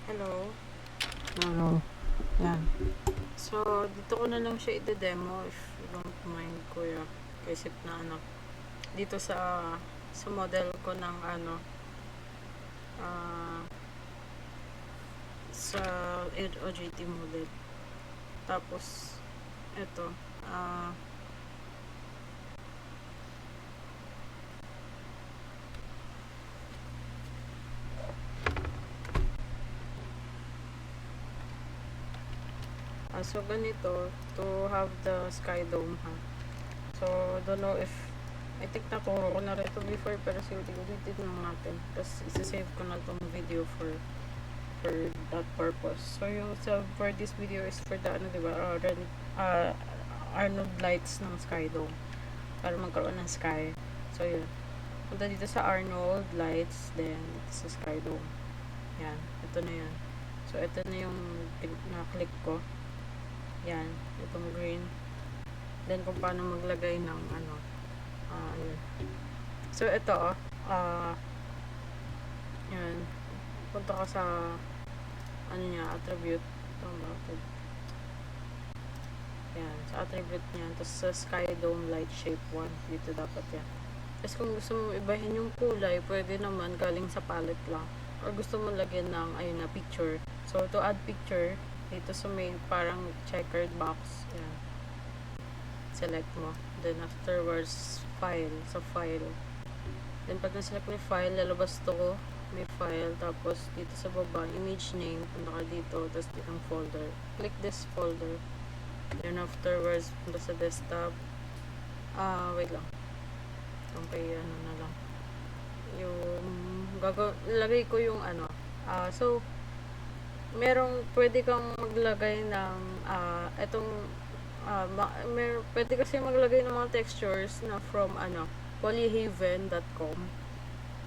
Hello. Oo, yan. So, dito ko na lang siya i-demo if you don't mind, kuya. Kaisip na dito sa model ko ng ah, sa OJT model. Tapos, eto, ah, so ganito, to have the sky dome, ha. So, don't know if I think naturo ko na rin ito before, pero ulitin lang natin. Tapos, isa-save ko na itong video for that purpose. So, for this video is for the diba, Arnold lights ng sky dome para magkaroon ng sky. So, yun. Punta dito sa Arnold lights, then sa sky dome. Yan. Ito na yan. So, ito na yung na-click ko. Yan. Itong green. Then, kung paano maglagay ng yun. So, ito, yan. Punta ka sa attribute. Yan, sa attribute niya. Tapos sa sky dome light shape 1. Dito dapat yan. Tapos kung gusto mo ibahin yung kulay, pwede naman galing sa palette lang. Or gusto mo lagyan ng, picture. So, to add picture, dito sa may parang checkered box. Yan. Select mo. Then afterwards, file. Sa file. Then pag na-select mo yung file, lalabas to ko. May file. Tapos dito sa baba, image name. Punta ka dito. Tapos dito ang folder. Click this folder. Then afterwards, punta sa desktop. Wait lang. Okay, na lang. Yung, lagay ko yung so, pwede kang maglagay ng, pwede kasi maglagay ng mga textures na from, polyhaven.com.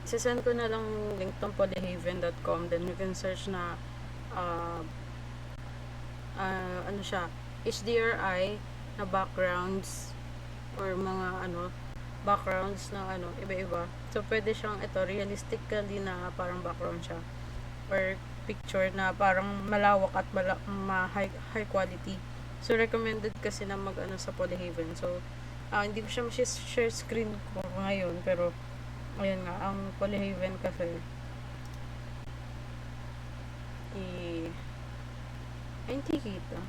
Sisend ko na lang link tong polyhaven.com. Then you can search na, siya, HDRI na backgrounds or mga backgrounds na iba-iba. So, pwede siyang realistically na parang background siya. Or picture na parang malawak at high quality. So, recommended kasi na sa Polyhaven. So, hindi ko siya share screen ko ngayon. Pero, ayun nga, ang Polyhaven kasi hindi kita.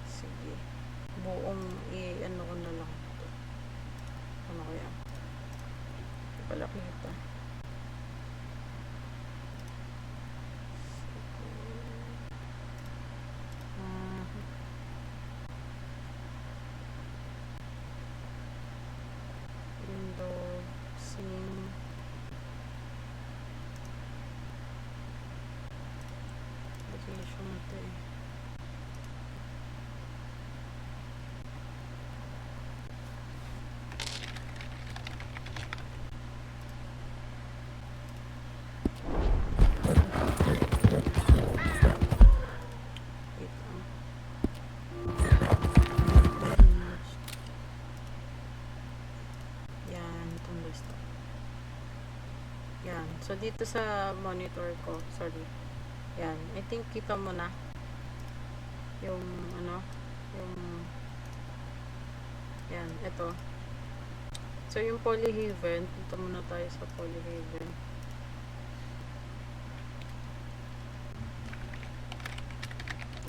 Sige. Buong ko na lang. Ano kaya? Hindi pala kita. Window, scene. Application ito eh. Yan. So, dito sa monitor ko, sorry. Yan. I think kita mo na yung, yan, ito. So, yung Polyhaven, punta muna tayo sa Polyhaven.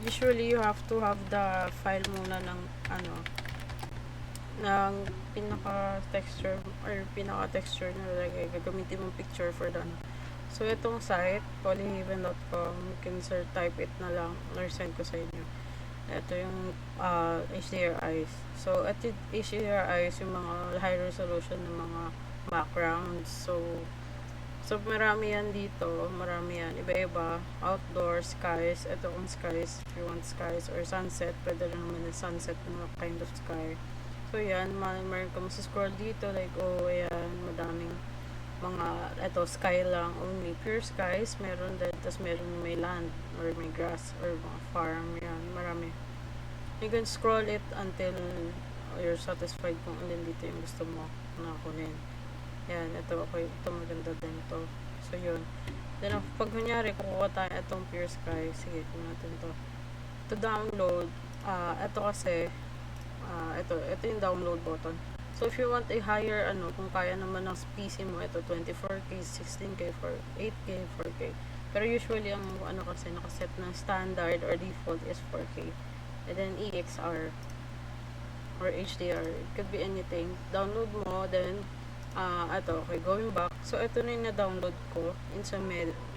Usually, you have to have the file muna ng, ng pinaka-texture or pinaka-texture na lagay. Gagamitin mong picture for the So, itong site, polyhaven.com, you can type it na lang or send ko sa inyo. Ito yung HDRIs. So, ito HDRIs, yung mga high resolution ng mga backgrounds. So marami yan dito. Marami yan. Iba-iba. Outdoor, skies. Ito kung skies. If you want skies or sunset, pwede rin naman yung sunset na kind of sky. So, yan. Meron ka scroll dito. Like, ayan. Madaming mga, sky lang. Only pure skies. Meron din. Tapos, meron may land or may grass or mga farm. Yan. Marami. You can scroll it until you're satisfied kung alin dito yung gusto mo na kunin. Yan, ito okay. Ito maganda din to. So, yun. Then, pag kunyari, kukuha tayo itong Pure Sky. Sige, kung natin to. To download, ito kasi, ito yung download button. So, if you want a higher, kung kaya naman ng PC mo, ito 24K, 16K, 8K, 4K. Pero usually, ang kasi, nakaset ng standard or default is 4K. And then, EXR or HDR. It could be anything. Download mo, then, okay, going back. So, ito na yung na-download ko in sa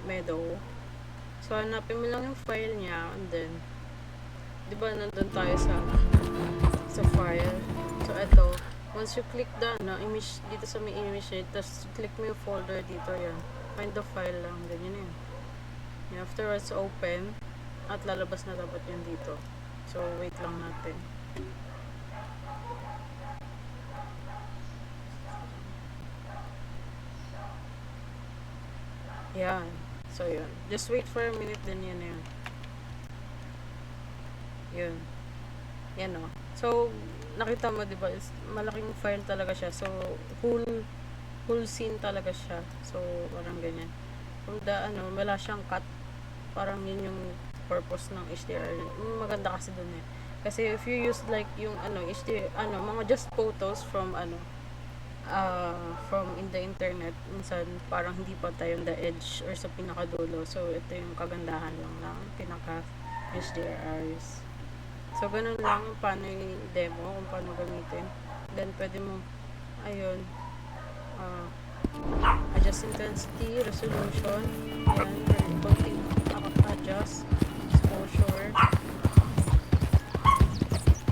Meadow. So, hanapin mo lang yung file niya, and then, di ba, nandun tayo sa file. So, ito, once you click the, image, dito sa may image niya, tapos click mo yung folder dito, yan. Find the file lang, ganyan yun. And afterwards, open, at lalabas na dapat yun dito. So, wait lang natin. Yan. So, yun. Just wait for a minute, then yan na yun. Yun. Yan o. So, nakita mo, diba, is malaking file talaga siya. So, whole scene talaga siya. So, parang ganyan. Kung wala siyang cut. Parang yun yung purpose ng HDR. Maganda kasi dun eh. Kasi if you use like yung HDR, mga just photos from from in the internet, minsan parang hindi pa tayo on the edge or sa pinakadulo. So, ito yung kagandahan lang ng pinaka HDRs. So, ganun lang paano yung demo, kung paano gamitin. Then, pwede mo, ayun, adjust intensity, resolution, yan, konting adjust, exposure,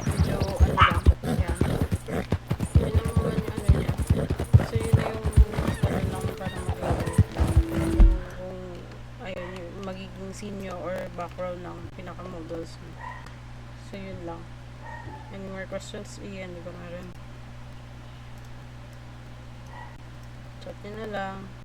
medyo, lang, yan. Yun lang naman yung niya. So, yun na yung, lang para magiging, kung, ayun, yung magiging scene nyo or background ng pinaka-models nyo. So, yun lang. Any more questions? Iyan, di ba meron? Chat nyo na lang.